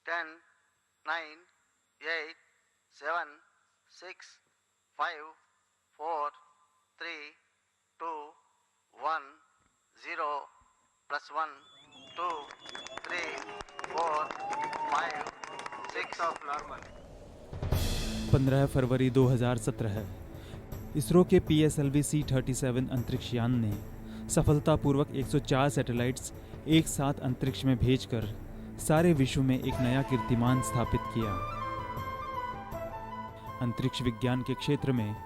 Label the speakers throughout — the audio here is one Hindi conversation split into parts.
Speaker 1: 10, 9, 8, 7, 6, 5, 4, 3, 2, 1, 0, plus 1, 2, 3, 4, 5, 6 of normal.
Speaker 2: 15 फरवरी 2017 है। इसरो के PSLV C-37 अंतरिक्ष यान ने सफलतापूर्वक 104 सैटेलाइट्स एक साथ अंतरिक्ष में भेजकर सारे विश्व में एक नया कीर्तिमान स्थापित किया। अंतरिक्ष विज्ञान के क्षेत्र में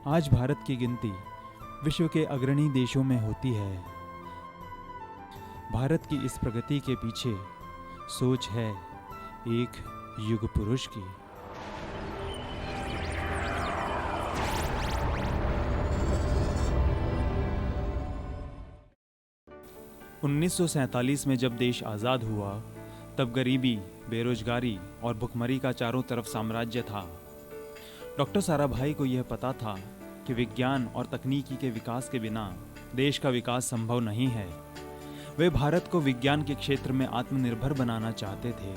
Speaker 2: आज भारत की गिनती विश्व के अग्रणी देशों में होती है। भारत की इस प्रगति के पीछे सोच है एक युग पुरुष की। (1947) में जब देश आज़ाद हुआ तब गरीबी, बेरोजगारी और भुखमरी का चारों तरफ साम्राज्य था। डॉक्टर साराभाई को यह पता था कि विज्ञान और तकनीकी के विकास के बिना देश का विकास संभव नहीं है। वे भारत को विज्ञान के क्षेत्र में आत्मनिर्भर बनाना चाहते थे।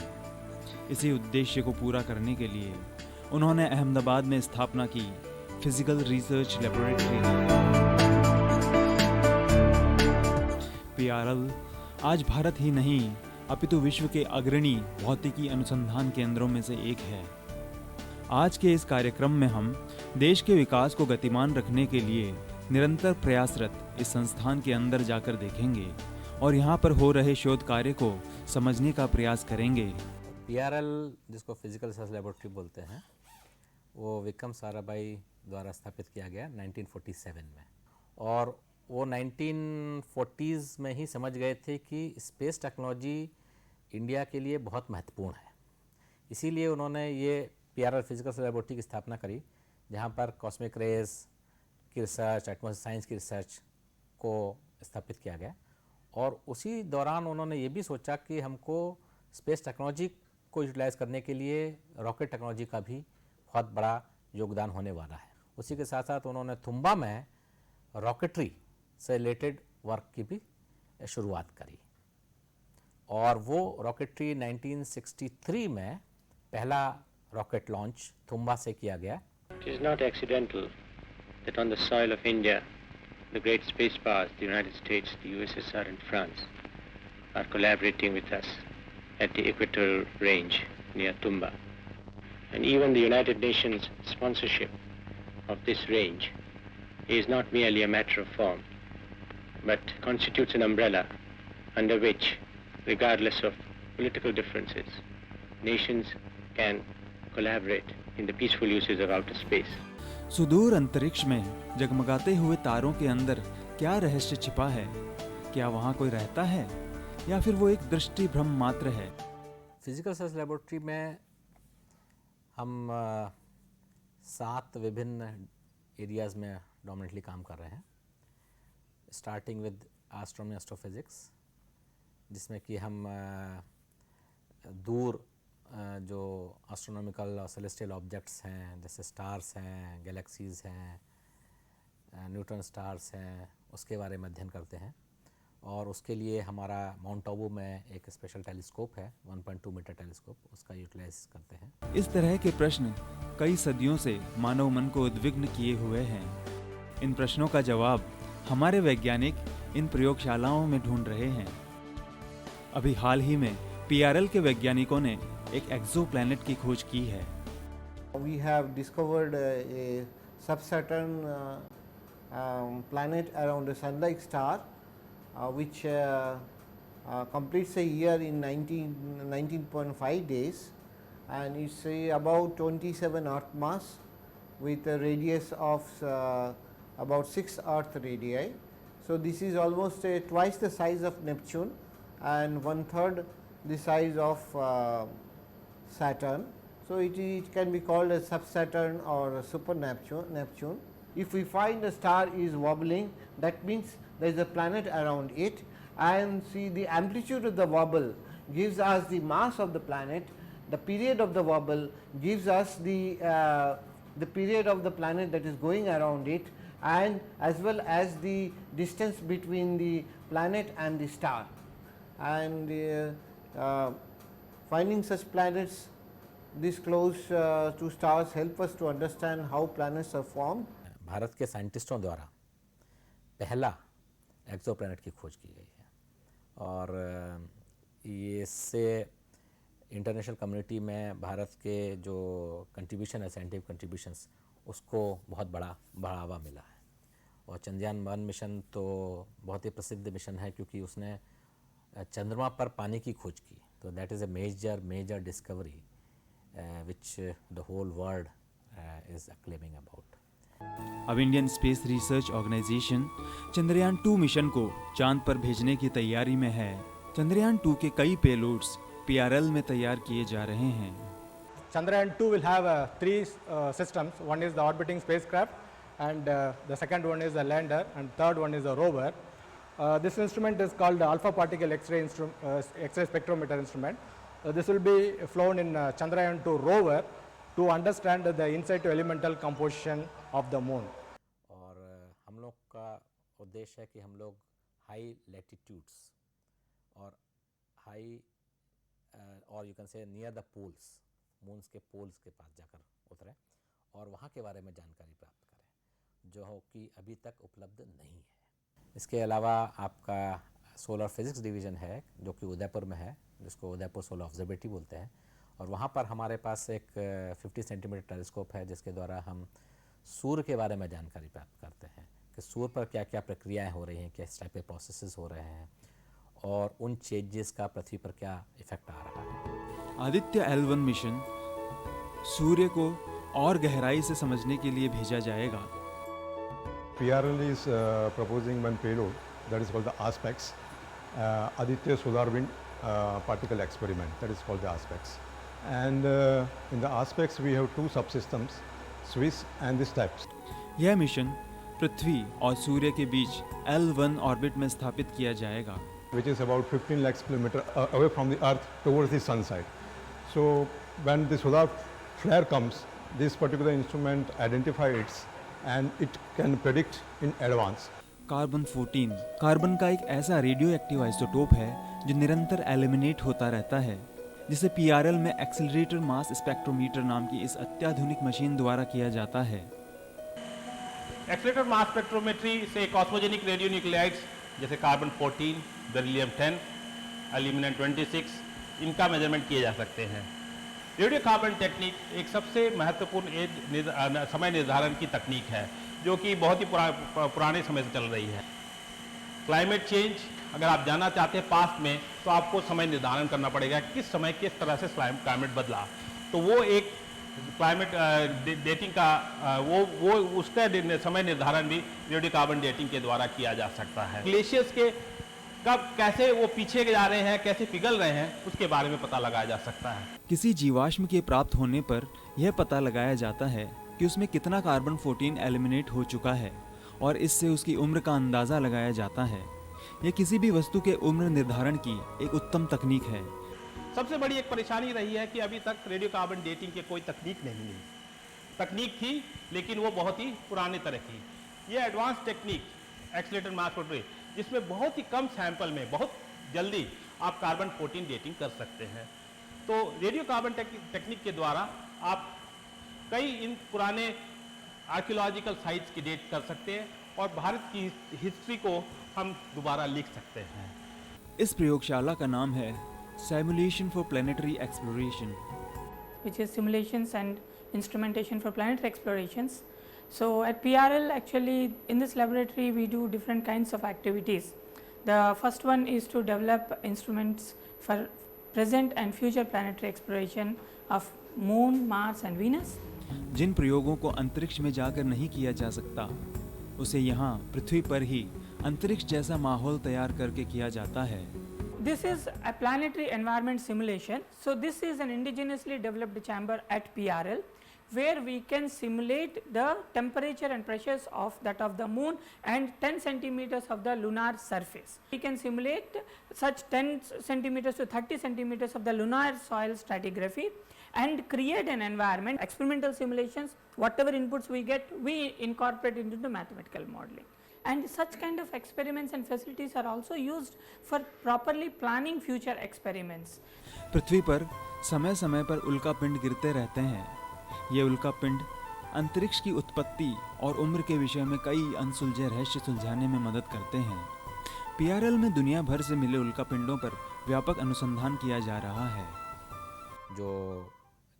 Speaker 2: इसी उद्देश्य को पूरा करने के लिए उन्होंने अहमदाबाद में स्थापना की फिजिकल रिसर्च लेबोरेटरी। PRL आज भारत ही नहीं अपितु विश्व के अग्रणी भौतिकी अनुसंधान केंद्रों में से एक है। आज के इस कार्यक्रम में हम देश के विकास को गतिमान रखने के लिए निरंतर प्रयासरत इस संस्थान के अंदर जाकर देखेंगे और यहाँ पर हो रहे शोध कार्य को समझने का प्रयास करेंगे।
Speaker 3: PRL जिसको फिजिकल रिसर्च लेबोरेटरी बोलते हैं, वो विक्रम साराभाई द्वारा स्थापित किया गया 1947 में, और वो 1940s में ही समझ गए थे कि स्पेस टेक्नोलॉजी इंडिया के लिए बहुत महत्वपूर्ण है। इसीलिए उन्होंने ये PRL फिजिकल रिसर्च लेबोरेटरी की स्थापना करी, जहाँ पर कॉस्मिक रेज की रिसर्च, एटमॉस्फेयर साइंस की रिसर्च को स्थापित किया गया। और उसी दौरान उन्होंने ये भी सोचा कि हमको स्पेस टेक्नोलॉजी को यूटिलाइज़ करने के लिए रॉकेट टेक्नोलॉजी का भी बहुत बड़ा योगदान होने वाला है। उसी के साथ साथ उन्होंने तुम्बा में रॉकेटरी से रिलेटेड वर्क की भी शुरुआत करी, और वो रॉकेटरी 1963 में पहला रॉकेट लॉन्च तुम्बा से किया गया।
Speaker 4: It is not accidental that on the soil of India, the great space powers, the United States, the USSR and France, are collaborating with us at the equatorial range near Tumba. And even the United Nations sponsorship of this range is not merely a matter of form, but constitutes an umbrella under which, regardless of political differences, nations can collaborate in the peaceful uses of outer space.
Speaker 2: सुदूर अंतरिक्ष में जगमगाते हुए तारों के अंदर क्या रहस्य छिपा है? क्या वहाँ कोई रहता है या फिर वो एक दृष्टि भ्रम मात्र है?
Speaker 3: फिजिकल रिसर्च लेबोरेटरी में हम 7 विभिन्न एरियाज़ में डोमिनेटली काम कर रहे हैं, स्टार्टिंग विद एस्ट्रोनॉमी एस्ट्रोफिजिक्स, जिसमें कि हम दूर जो एस्ट्रोनॉमिकल और सेलेस्टियल ऑब्जेक्ट्स हैं, जैसे स्टार्स हैं, गैलेक्सीज़ हैं, न्यूट्रॉन स्टार्स हैं, उसके बारे में अध्ययन करते हैं। और उसके लिए हमारा माउंट आबू में एक स्पेशल टेलीस्कोप है, 1.2 मीटर टेलीस्कोप, उसका यूटिलाइज करते हैं।
Speaker 2: इस तरह के प्रश्न कई सदियों से मानव मन को उद्विग्न किए हुए हैं। इन प्रश्नों का जवाब हमारे वैज्ञानिक इन प्रयोगशालाओं में ढूंढ रहे हैं। अभी हाल ही में PRL के वैज्ञानिकों ने एक एक्सोप्लैनेट की खोज की है।
Speaker 5: We have discovered a sub-Saturn planet around a sun-like star, which completes a year in 19.5 days, and it's about 27 Earth mass with a radius of about 6 Earth radii. So this is almost twice the size of Neptune and 1/3 the size of Saturn. So it can be called a sub-Saturn or a super Neptune. If we find a star is wobbling, that means there is a planet around it, and see the amplitude of the wobble gives us the mass of the planet, the period of the wobble gives us the period of the planet that is going around it, and as well as the distance between the planet and the star. And finding such planets this close to stars help us to understand how planets are formed.
Speaker 3: Bharat के साइंटिस्टों द्वारा पहला एक्सोप्लैनेट की खोज की गई है और ये इससे इंटरनेशनल कम्युनिटी में भारत के जो कंट्रीब्यूशन है, साइंटिफिक कंट्रीब्यूशंस, उसको बहुत बड़ा बढ़ावा मिला है। और चंद्रयान-1 मिशन तो बहुत ही प्रसिद्ध मिशन है क्योंकि उसने चंद्रमा पर पानी की खोज की, तो that is a major discovery which the whole world is claiming about.
Speaker 2: अब Indian space research organisation Chandrayaan 2 mission को चांद पर भेजने की तैयारी में है। चंद्रयान 2 के कई पेलोड्स PRL में तैयार किए जा रहे हैं।
Speaker 6: Chandrayaan 2 will have three systems. One is the orbiting spacecraft, and the second one is the lander, and third one is the rover. This instrument is called the alpha particle X-ray spectrometer instrument. This will be flown in Chandrayaan 2 rover to understand the in situ elemental composition of the moon.
Speaker 3: और हम लोग का उद्देश्य है कि हम लोग हाई लैटिट्यूड्स और हाई और you can say near the poles, moon's के पोल्स के पास जाकर उतरें और वहाँ के बारे में जानकारी प्राप्त करें जो कि अभी तक उपलब्ध नहीं है। इसके अलावा आपका सोलर फिजिक्स डिवीज़न है जो कि उदयपुर में है, जिसको उदयपुर सोलर ऑब्जर्वेटरी बोलते हैं, और वहाँ पर हमारे पास एक 50 सेंटीमीटर टेलीस्कोप है जिसके द्वारा हम सूर्य के बारे में जानकारी प्राप्त करते हैं कि सूर्य पर क्या क्या प्रक्रियाएँ हो रही हैं, किस टाइप के प्रोसेसेस हो रहे हैं और उन चेंजेस का पृथ्वी पर क्या इफेक्ट आ रहा है।
Speaker 2: आदित्य L1 मिशन सूर्य को और गहराई से समझने के लिए भेजा जाएगा।
Speaker 7: PRL is proposing one payload that is called the ASPEX, Aditya Solar Wind Particle Experiment, that is called the ASPEX. And in the ASPEX we have two subsystems, SWISS and the STEPS.
Speaker 2: यह मिशन पृथ्वी और सूर्य के बीच L1 ऑर्बिट में स्थापित किया जाएगा,
Speaker 7: which is about 15 lakhs kilometer away from the earth towards the sun side. So when the solar flare comes, this particular instrument identifies and it can predict in advance.
Speaker 2: Carbon 14 carbon का एक ऐसा रेडियो एक्टिव आइसोटोप है जो निरंतर एलिमिनेट होता रहता है, जिसे PRL में एक्सेलरेटर मास स्पेक्ट्रोमीटर नाम की इस अत्याधुनिक मशीन द्वारा किया जाता है।
Speaker 8: एक्सेलरेटर मास स्पेक्ट्रोमेट्री से कॉस्मोजेनिक रेडियो न्यूक्लियाइड्स जैसे कार्बन 14, बेरिलियम 10, एल्यूमिनियम 26, इनका मेजरमेंट किए जा सकते हैं। रेडियो कार्बन टेक्निक एक सबसे महत्वपूर्ण समय निर्धारण की तकनीक है जो कि बहुत ही पुराने समय से चल रही है। क्लाइमेट चेंज अगर आप जानना चाहते हैं पास्ट में, तो आपको समय निर्धारण करना पड़ेगा किस समय किस तरह से क्लाइमेट बदला, तो वो एक क्लाइमेट डेटिंग का वो उसका समय निर्धारण भी रेडियो कार्बन डेटिंग के द्वारा किया जा सकता है। ग्लेशियर्स के कब कैसे वो पीछे जा रहे हैं, कैसे पिघल रहे हैं, उसके बारे में पता लगाया जा सकता है।
Speaker 2: किसी जीवाश्म के प्राप्त होने पर यह पता लगाया जाता है कि उसमें कितना कार्बन 14 एलिमिनेट हो चुका है और इससे उसकी उम्र का अंदाज़ा लगाया जाता है। यह किसी भी वस्तु के उम्र निर्धारण की एक उत्तम तकनीक है।
Speaker 8: सबसे बड़ी एक परेशानी रही है कि अभी तक रेडियो कार्बन डेटिंग की कोई तकनीक नहीं है। तकनीक थी लेकिन वो बहुत ही पुराने तरह की। ये advance technique accelerator mass spectrometry, जिसमें बहुत ही कम सैंपल में बहुत जल्दी आप कार्बन 14 डेटिंग कर सकते हैं। तो रेडियो कार्बन टेक्निक के द्वारा आप कई इन पुराने आर्कियोलॉजिकल साइट्स की डेट कर सकते हैं और भारत की हिस्ट्री को हम दोबारा लिख सकते हैं।
Speaker 2: इस प्रयोगशाला का नाम है simulation for planetary exploration,
Speaker 9: which is simulations and instrumentation for planetary explorations. So at PRL, actually in this laboratory we do different kinds of activities. The first one is to develop instruments for present and future planetary exploration of Moon, Mars and Venus.
Speaker 2: जिन प्रयोगों को अंतरिक्ष में जाकर नहीं किया जा सकता उसे यहाँ पृथ्वी पर ही अंतरिक्ष जैसा माहौल तैयार करके किया जाता है।
Speaker 9: This is a planetary environment simulation. So this is an indigenously developed chamber at PRL where we can simulate the temperature and pressures of that of the moon and 10 centimeters of the lunar surface. We can simulate such 10 centimeters to 30 centimeters of the lunar soil stratigraphy and create an environment. Experimental simulations, whatever inputs we get, we incorporate into the mathematical modeling. and such kind of experiments and facilities are also used for properly planning future experiments.
Speaker 2: पृथ्वी पर समय समय पर उल्कापिंड गिरते रहते हैं। ये उल्कापिंड अंतरिक्ष की उत्पत्ति और उम्र के विषय में कई अनसुलझे रहस्य सुलझाने में मदद करते हैं। पीआरएल में दुनिया भर से मिले उल्कापिंडों पर व्यापक अनुसंधान किया जा रहा है।
Speaker 3: जो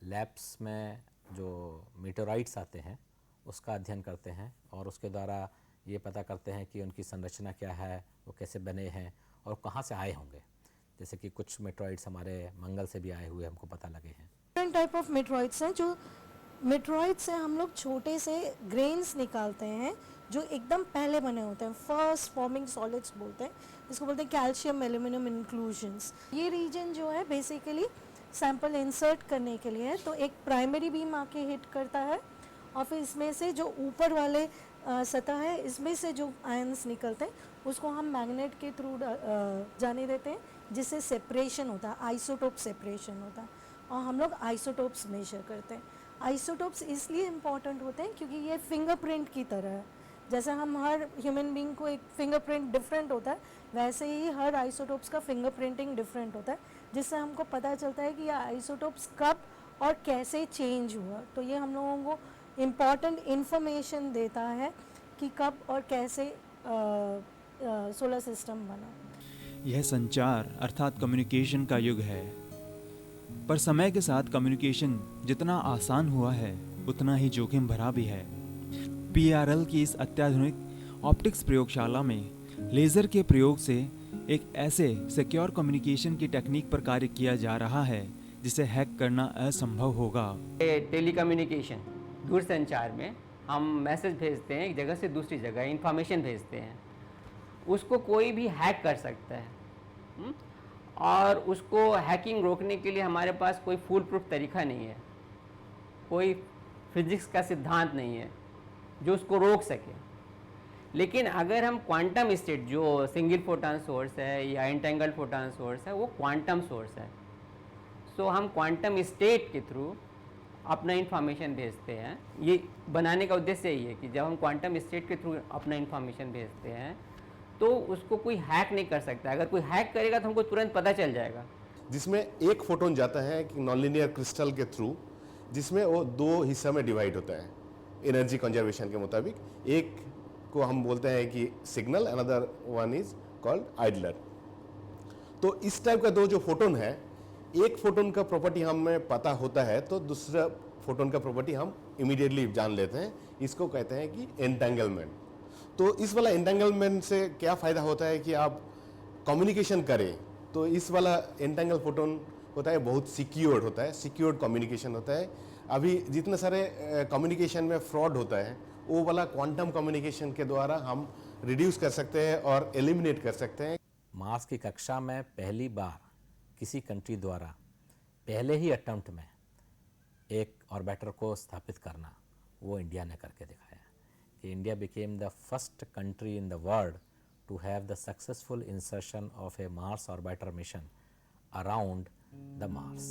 Speaker 3: लैब्स में जो मीटेराइट्स आते हैं उसका अध्ययन करते हैं और उसके द्वारा ये पता करते हैं कि उनकी संरचना क्या है, वो कैसे बने हैं और कहाँ से आए होंगे। जैसे कि कुछ मेट्रॉइड्स हमारे मंगल से भी आए हुए हमको पता लगे हैं।
Speaker 10: डिफरेंट टाइप ऑफ मेट्रॉइड्स हैं। जो मेट्रॉइड्स से हम लोग छोटे से ग्रेन्स निकालते हैं जो एकदम पहले बने होते हैं, फर्स्ट फॉर्मिंग सॉलिड्स बोलते हैं, इसको बोलते हैं कैल्शियम एल्यूमिनियम इंक्लूजन्स। ये रीजन जो है बेसिकली सैंपल इंसर्ट करने के लिए है, तो एक प्राइमरी बीम आके हिट करता है और फिर इसमें से जो ऊपर वाले सतह है इसमें से जो आयंस निकलते हैं उसको हम मैग्नेट के थ्रू जाने देते हैं, जिससे सेपरेशन होता है, आइसोटोप सेपरेशन होता है और हम लोग आइसोटोप्स मेजर करते हैं। आइसोटोप्स इसलिए इम्पॉर्टेंट होते हैं क्योंकि ये फिंगरप्रिंट की तरह है। जैसे हम हर ह्यूमन बीइंग को एक फिंगरप्रिंट डिफरेंट होता है, वैसे ही हर आइसोटोप्स का फिंगरप्रिंटिंग डिफरेंट होता है, जिससे हमको पता चलता है कि ये आइसोटोप्स कब और कैसे चेंज हुआ। तो ये हम लोगों को इम्पॉर्टेंट इन्फॉर्मेशन देता है कि कब और कैसे सोलर सिस्टम बना।
Speaker 2: यह संचार अर्थात कम्युनिकेशन का युग है, पर समय के साथ कम्युनिकेशन जितना आसान हुआ है उतना ही जोखिम भरा भी है। पीआरएल की इस अत्याधुनिक ऑप्टिक्स प्रयोगशाला में लेज़र के प्रयोग से एक ऐसे सिक्योर कम्युनिकेशन की टेक्निक पर कार्य किया जा रहा है जिसे हैक करना असंभव होगा।
Speaker 11: टेलीकम्युनिकेशन, दूरसंचार में हम मैसेज भेजते हैं एक जगह से दूसरी जगह, इंफॉर्मेशन भेजते हैं, उसको कोई भी हैक कर सकता है। और उसको हैकिंग रोकने के लिए हमारे पास कोई फुल प्रूफ तरीका नहीं है, कोई फिजिक्स का सिद्धांत नहीं है जो उसको रोक सके। लेकिन अगर हम क्वांटम स्टेट, जो सिंगल फोटॉन सोर्स है या इंटेंगल्ड फोटॉन सोर्स है, वो क्वांटम सोर्स है, सो हम क्वांटम स्टेट के थ्रू अपना इंफॉर्मेशन भेजते हैं। ये बनाने का उद्देश्य यही है कि जब हम क्वांटम स्टेट के थ्रू अपना इंफॉर्मेशन भेजते हैं तो उसको कोई हैक नहीं कर सकता। अगर कोई हैक करेगा तो हमको तुरंत पता चल जाएगा।
Speaker 12: जिसमें एक फोटोन जाता है नॉनलीनियर क्रिस्टल के थ्रू, जिसमें वो दो हिस्सा में डिवाइड होता है एनर्जी कंजर्वेशन के मुताबिक। एक को हम बोलते हैं कि signal, another one is called idler. तो इस टाइप का दो जो फोटोन है, एक फोटोन का प्रॉपर्टी हमें पता होता है तो दूसरा फोटोन का प्रॉपर्टी हम इमीडिएटली जान लेते हैं। इसको कहते हैं कि एंटेंगलमेंट। तो इस वाला एंटेंगलमेंट से क्या फ़ायदा होता है कि आप कम्युनिकेशन करें, तो इस वाला एंटेंगल फोटोन होता है बहुत सिक्योर्ड होता है, सिक्योर्ड कम्युनिकेशन होता है। अभी जितने सारे कम्युनिकेशन में फ्रॉड होता है वो वाला क्वांटम कम्युनिकेशन के द्वारा हम रिड्यूस कर सकते हैं और एलिमिनेट कर सकते हैं।
Speaker 3: मार्स की कक्षा में पहली बार किसी कंट्री द्वारा पहले ही अटेम्प्ट में एक ऑर्बिटर को स्थापित करना, वो इंडिया ने करके दिखाया कि India became the first country in the world to have the successful insertion of a Mars orbiter mission around the Mars.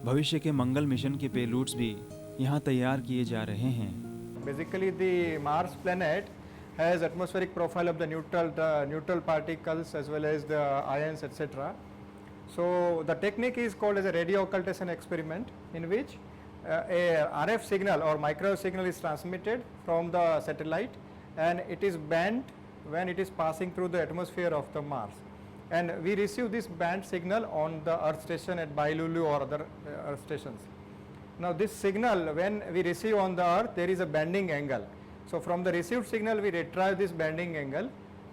Speaker 2: भविष्य के मंगल मिशन के पेलूड्स भी यहाँ तैयार किए जा रहे हैं।
Speaker 6: Basically, the Mars planet has atmospheric profile of the neutral particles as well as the ions, etc. So the technique is called as a radio occultation experiment, in which a RF signal or microwave signal is transmitted from the satellite, and it is bent when it is passing through the atmosphere of the Mars. And we receive this band signal on the Earth station at Bailulu or other Earth stations. Now this signal, when we receive on the Earth, there is a bending angle. So from the received signal we retrieve this bending angle,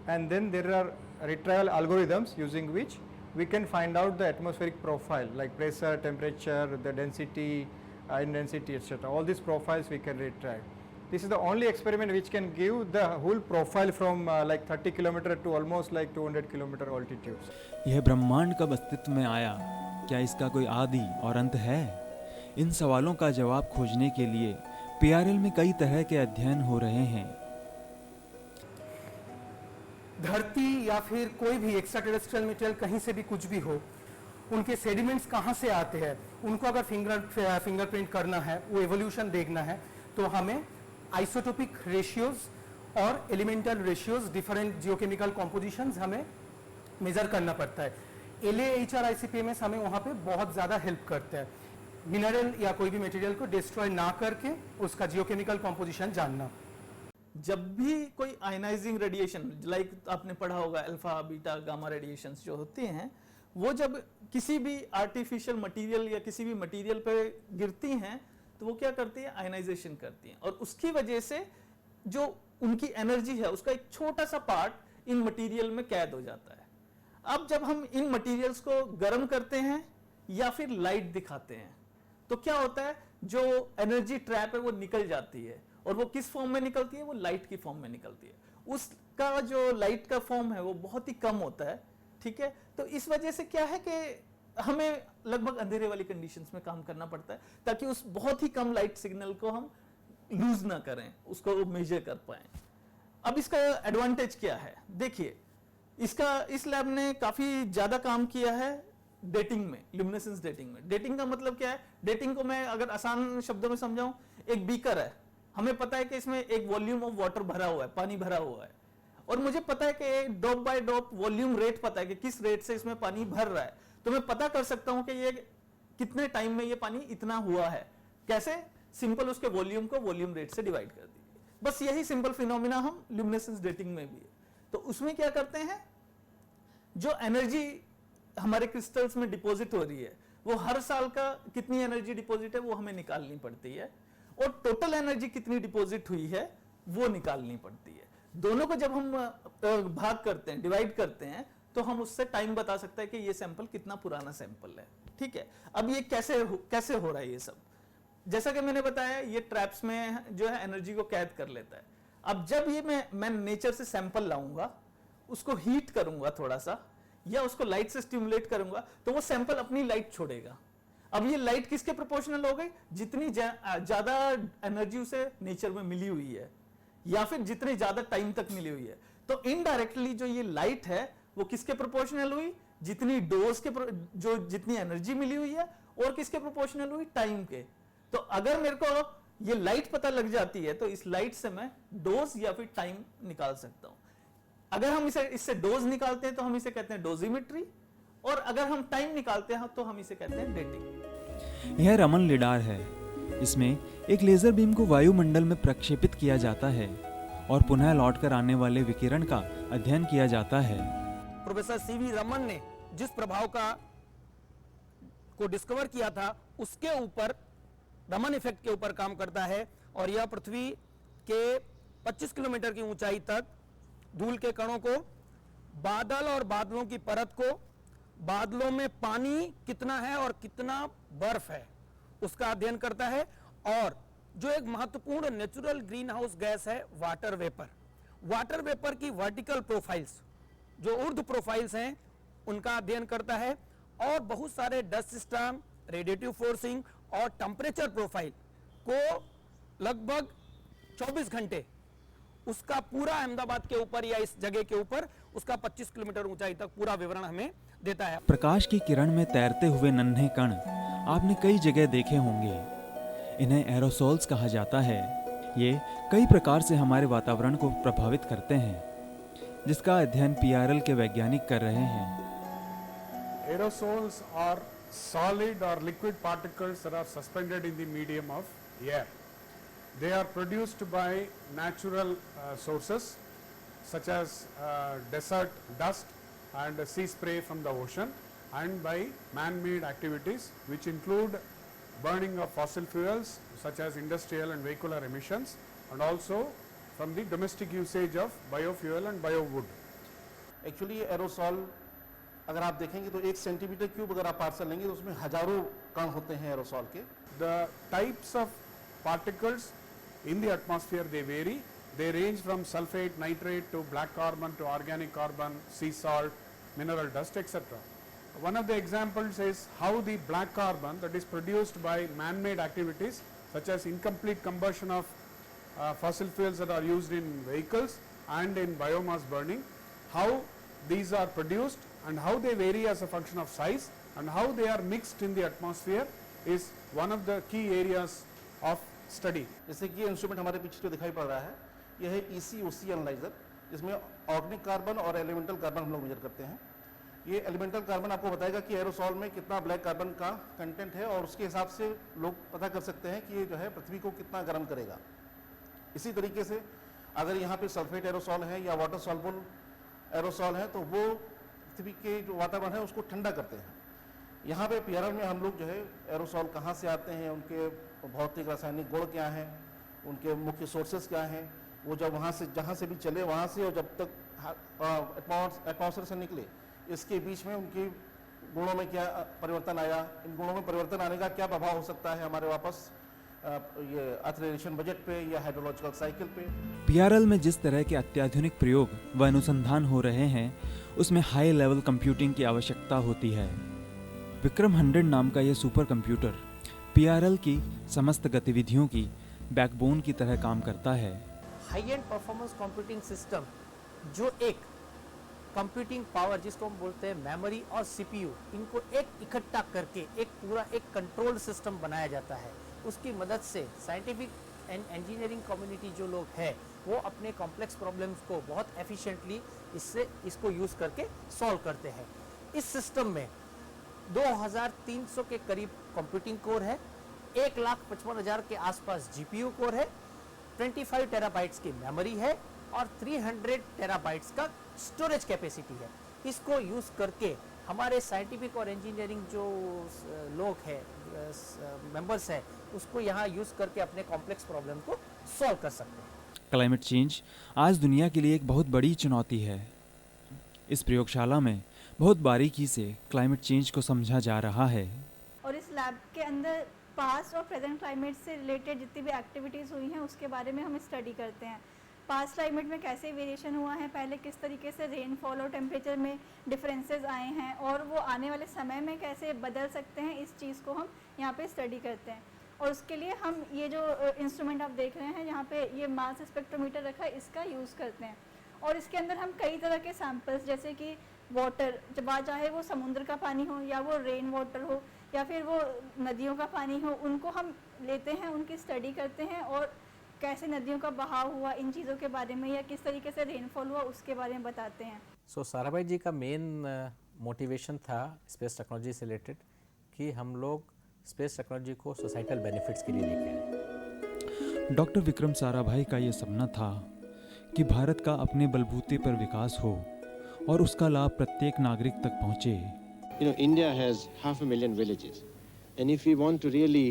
Speaker 6: and then there are retrieval algorithms using which we can find out the atmospheric profile like pressure, temperature, the density, ion density, etc. All these profiles we can retrieve. This is the only experiment which can give the whole profile from like 30 km to almost like 200 km altitude.
Speaker 2: यह ब्रह्मांड कब अस्तित्व में आया? क्या इसका कोई आदि और अंत है? इन सवालों का जवाब खोजने के लिए पीआरएल में कई तरह के अध्ययन हो रहे हैं।
Speaker 13: धरती या फिर कोई भी एक्स्ट्राटेरेस्ट्रियल मटेरियल कहीं से भी कुछ भी हो, उनके सेडिमेंट्स कहाँ से आते हैं, उनको अगर फिंगरप्रिंट करना है, वो एवोल्यूशन देखना है, तो हमें आइसोटोपिक रेशियोज और elemental ratios, different geochemical compositions हमें मेजर करना पड़ता है। LAHR-ICP-MS हमें वहाँ पे बहुत ज़्यादा हेल्प करता है, मिनरल या कोई भी मटेरियल को डिस्ट्रॉय ना करके उसका जियोकेमिकल कॉम्पोजिशन जानना।
Speaker 14: जब भी कोई आयनाइजिंग रेडिएशन, लाइक आपने पढ़ा होगा अल्फा बीटा गामा रेडिएशंस जो होते हैं, वो जब किसी भी आर्टिफिशियल मटेरियल या किसी भी मटेरियल पे गिरती हैं तो वो क्या करती है, आयनाइजेशन करती हैं, और उसकी वजह से जो उनकी एनर्जी है उसका एक छोटा सा पार्ट इन मटेरियल में कैद हो जाता है। अब जब हम इन मटेरियल्स को गर्म करते हैं या फिर लाइट दिखाते हैं तो क्या होता है, जो एनर्जी ट्रैप है वो निकल जाती है, और वो किस फॉर्म में निकलती है, वो लाइट की फॉर्म में निकलती है। उसका जो लाइट का फॉर्म है वो बहुत ही कम होता है, ठीक है। तो इस वजह से क्या है कि हमें लगभग अंधेरे वाली कंडीशंस में काम करना पड़ता है ताकि उस बहुत ही कम लाइट सिग्नल को हम लूज ना करें, उसको मेजर कर पाए। अब इसका एडवांटेज क्या है, देखिए इसका इस लैब ने काफी ज्यादा काम किया है डेटिंग में, ल्यूमिनेसेंस डेटिंग में। डेटिंग का मतलब क्या है, डेटिंग को मैं अगर आसान शब्दों में समझाऊं, एक बीकर है, हमें पता है कि इसमें एक वॉल्यूम ऑफ वाटर भरा हुआ है, पानी भरा हुआ है, और मुझे पता है कि drop by drop volume rate पता है कि किस रेट से इसमें पानी भर रहा है, तो मैं पता कर सकता हूं कि ये कितने टाइम में ये पानी इतना हुआ है। कैसे, सिंपल उसके वॉल्यूम को वॉल्यूम रेट से डिवाइड कर दीजिए, बस यही सिंपल फिनोमिना हम ल्यूमिनेसेंस डेटिंग में भी है। तो उसमें क्या करते हैं, जो एनर्जी हमारे क्रिस्टल्स में डिपॉजिट हो रही है वो हर साल का कितनी एनर्जी डिपॉजिट है वो हमें निकालनी पड़ती है, और टोटल एनर्जी कितनी डिपॉजिट हुई है वो निकालनी पड़ती है। दोनों को जब हम भाग करते हैं, डिवाइड करते हैं, तो हम उससे टाइम बता सकते हैं कि ये सैंपल कितना पुराना सैंपल है, ठीक है। अब ये कैसे हो रहा है ये सब, जैसा कि मैंने बताया, ये ट्रैप्स में जो है एनर्जी को कैद कर लेता है। अब जब ये मैं नेचर से सैंपल लाऊंगा, उसको हीट करूंगा थोड़ा सा, या उसको लाइट से स्टिमुलेट करूंगा, तो वो सैंपल अपनी लाइट छोड़ेगा। अब ये लाइट किसके प्रोपोर्शनल हो गई, जितनी ज्यादा एनर्जी उसे नेचर में मिली हुई है या फिर जितने ज्यादा टाइम तक मिली हुई है। तो इनडायरेक्टली जो ये लाइट है वो किसके प्रोपोर्शनल हुई, जितनी डोज के जो जितनी एनर्जी मिली हुई है, और किसके प्रोपोर्शनल हुई, टाइम के। तो अगर मेरे को ये लाइट पता लग जाती है तो इस लाइट से मैं डोज या फिर टाइम निकाल सकता हूं। अगर हम इससे डोज निकालते हैं तो हम इसे कहते हैं डोजिमेट्री, और अगर हम टाइम निकालते हैं तो हम इसे कहते हैं डेटिंग।
Speaker 2: यह रमन लिडार है। इसमें एक लेजर बीम को वायुमंडल में प्रक्षेपित किया जाता है और पुनः लौटकर आने वाले विकिरण का अध्ययन किया जाता है।
Speaker 15: प्रोफेसर CV रमन ने जिस प्रभाव को डिस्कवर किया था उसके ऊपर, रमन इफेक्ट के ऊपर काम करता है, और यह पृथ्वी के 25 किलोमीटर की ऊंचाई तक धूल के कणों को, बादल और बादलों की परत को, बादलों में पानी कितना है और कितना बर्फ है उसका अध्ययन करता है, और जो एक महत्वपूर्ण नेचुरल ग्रीन हाउस गैस है वाटर वेपर की वर्टिकल प्रोफाइल्स, जो ऊर्ध्व प्रोफाइल्स हैं उनका अध्ययन करता है, और बहुत सारे डस्ट सिस्टम, रेडिएटिव फोर्सिंग और टेम्परेचर प्रोफाइल को लगभग 24 घंटे उसका पूरा अहमदाबाद के ऊपर या इस जगह के ऊपर उसका 25 किलोमीटर ऊंचाई तक पूरा विवरण हमें देता है।
Speaker 2: प्रकाश की किरण में तैरते हुए नन्हे कण आपने कई जगह देखे होंगे। इन्हें एरोसोल्स कहा जाता है। ये कई प्रकार से हमारे वातावरण को प्रभावित करते हैं, जिसका अध्ययन PRL के वैज्ञानिक कर रहे हैं।
Speaker 16: Aerosols are solid or liquid particles that are suspended in the medium of air. They are produced by natural sources such as desert dust and sea spray from the ocean, and by man-made activities which include burning of fossil fuels such as industrial and vehicular emissions, and also from the domestic usage of biofuel and biowood.
Speaker 17: Actually aerosol अगर आप देखेंगे तो 1 सेंटीमीटर क्यूब अगर आप पार्सल लेंगे तो उसमें हजारों कण होते हैं एरोसॉल के।
Speaker 16: The types of particles in the atmosphere they vary. They range from sulfate, nitrate to black carbon to organic carbon, sea salt, mineral dust, etc. One of the examples is how the black carbon that is produced by man-made activities such as incomplete combustion of fossil fuels that are used in vehicles and in biomass burning, how these are produced and how they vary as a function of size and how they are mixed in the atmosphere is one of the key areas of study.
Speaker 17: जैसे कि ये इंस्ट्रूमेंट हमारे पीछे जो दिखाई पड़ रहा है, यह है EC-OC एनालाइजर, जिसमें ऑर्गेनिक कार्बन और एलिमेंटल कार्बन हम लोग मेजर करते हैं। ये एलिमेंटल कार्बन आपको बताएगा कि एरोसॉल में कितना ब्लैक कार्बन का कंटेंट है, और उसके हिसाब से लोग पता कर सकते हैं कि ये जो है पृथ्वी को कितना गर्म करेगा। इसी तरीके से अगर यहाँ पे सल्फेट एरोसॉल है या वाटर सॉल्युबल एरोसॉल है, तो वो पृथ्वी के जो वातावरण है उसको ठंडा करते हैं। यहाँ पे PRL में हम लोग जो है एरोसॉल कहाँ से आते हैं, उनके भौतिक रासायनिक गुण क्या हैं, उनके मुख्य सोर्सेज क्या हैं, वो जब वहाँ से जहाँ से भी चले वहाँ से और जब तक एटमॉस्फेयर से निकले, इसके बीच में उनके गुणों में क्या परिवर्तन आया, इन गुणों में परिवर्तन आने का क्या प्रभाव हो सकता है हमारे वापस ये अर्थ रेडिएशन बजट पे या हाइड्रोलॉजिकल साइकिल पे।
Speaker 2: PRL में जिस तरह के अत्याधुनिक प्रयोग व अनुसंधान हो रहे हैं, उसमें हाई लेवल कंप्यूटिंग की आवश्यकता होती है। विक्रम 100 नाम का यह सुपर कंप्यूटर PRL की समस्त गतिविधियों की बैकबोन की तरह काम करता है।
Speaker 15: High and performance computing system, जो एक कंप्यूटिंग पावर जिसको हम बोलते हैं मेमोरी और CPU, इनको एक इकट्ठा करके एक पूरा एक कंट्रोल सिस्टम बनाया जाता है। उसकी मदद से साइंटिफिक एंड इंजीनियरिंग कम्युनिटी जो लोग हैं, वो अपने कॉम्प्लेक्स प्रॉब्लम्स को बहुत एफिशिएंटली इसको यूज़ करके सॉल्व करते हैं। इस सिस्टम में 2300 के करीब कंप्यूटिंग कोर है, 1,55,000 के आसपास GPU कोर है, 25 टेराबाइट्स की मेमोरी है और 300 टेराबाइट्स का स्टोरेज कैपेसिटी है। इसको यूज़ करके हमारे साइंटिफिक और इंजीनियरिंग जो लोग हैं, मेंबर्स हैं, उसको यहाँ यूज़ करके अपने कॉम्प्लेक्स प्रॉब्लम को सॉल्व कर सकते हैं।
Speaker 2: क्लाइमेट चेंज आज दुनिया के लिए एक बहुत बड़ी चुनौती है। इस प्रयोगशाला में बहुत बारीकी से क्लाइमेट चेंज को समझा जा रहा है।
Speaker 18: और इस लैब के अंदर पास्ट और प्रेजेंट क्लाइमेट से रिलेटेड जितनी भी एक्टिविटीज़ हुई हैं उसके बारे में हम स्टडी करते हैं। पास्ट क्लाइमेट में कैसे वेरिएशन हुआ है, पहले किस तरीके से रेनफॉल और टेम्परेचर में डिफरेंसेस आए हैं, और वो आने वाले समय में कैसे बदल सकते हैं, इस चीज़ को हम यहाँ पे स्टडी करते हैं। और उसके लिए हम ये जो इंस्ट्रूमेंट आप देख रहे हैं यहाँ पे, ये मास स्पेक्ट्रोमीटर रखा है, इसका यूज़ करते हैं। और इसके अंदर हम कई तरह के सैंपल्स, जैसे कि वाटर, जब चाहे वो समुद्र का पानी हो या वो रेन वाटर हो या फिर वो नदियों का पानी हो, उनको हम लेते हैं, उनकी स्टडी करते हैं और कैसे नदियों का बहाव हुआ, इन चीज़ों के बारे में, या किस तरीके से रेनफॉल हुआ उसके बारे में बताते हैं।
Speaker 3: सो साराभाई जी का मेन मोटिवेशन था स्पेस टेक्नोलॉजी से रिलेटेड कि हम लोग स्पेस टेक्नोलॉजी को सोसाइटल बेनिफिट्स के लिए लेके आए।
Speaker 2: डॉक्टर विक्रम साराभाई का ये सपना था कि भारत का अपने बलबूते पर विकास हो और उसका लाभ प्रत्येक नागरिक तक पहुँचे।
Speaker 4: You know, India has 500,000 villages, and if we want to really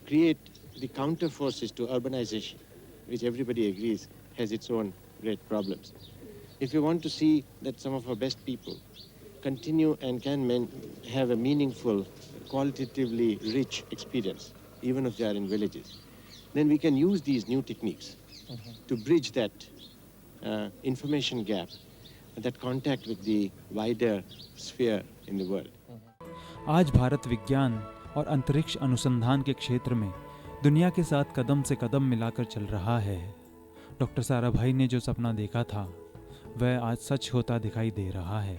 Speaker 4: create the counter forces to urbanization, which everybody agrees has its own great problems, if we want to see that some of our best people continue and can have a meaningful, qualitatively rich experience, even if they are in villages, then we can use these new techniques to bridge that information gap, that contact with the wider sphere in the world.
Speaker 2: आज भारत विज्ञान और अंतरिक्ष अनुसंधान के क्षेत्र में दुनिया के साथ कदम से कदम मिलाकर चल रहा है। डॉक्टर साराभाई ने जो सपना देखा था वह आज सच होता दिखाई दे रहा है।